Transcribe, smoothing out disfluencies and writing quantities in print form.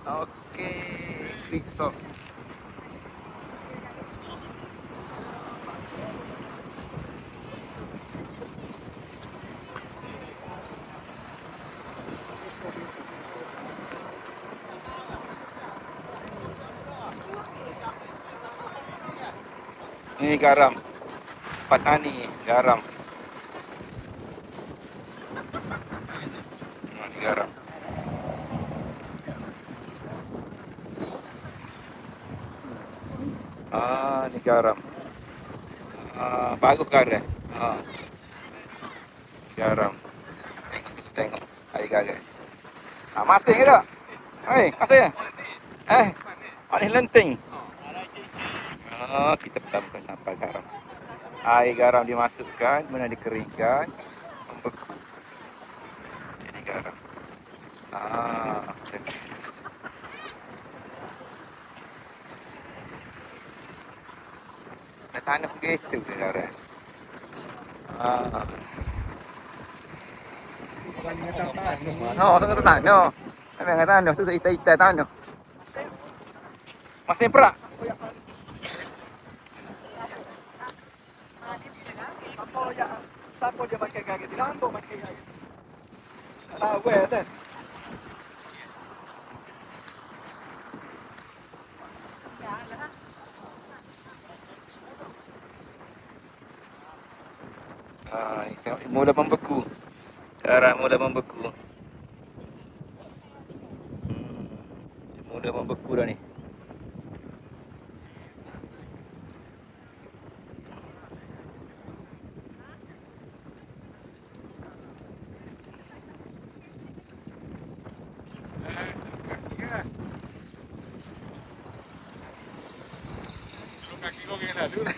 Okey, sweet sock. Ini garam. Patani, garam. Ini garam. Ni garam. Bagus garam. Garam. Tengok. Air garam. Masin ke tak? Masin. Manis lenting. Kita tambahkan sampah garam. Air garam dimasukkan, kemudian dikeringkan, membeku. Ini garam. Macam ni. Dah tanah begitu ke garam? Masuk ke tanah. Memang ke tanah tu hitam-hitam tanah. Masin perak. Siapa dia pakai garam? Di Lambung pakai garam. Tak tahu kan? Ni tengok mula membeku. Cara mula membeku. Mula membeku dah ni. Kaki kau kena dulu.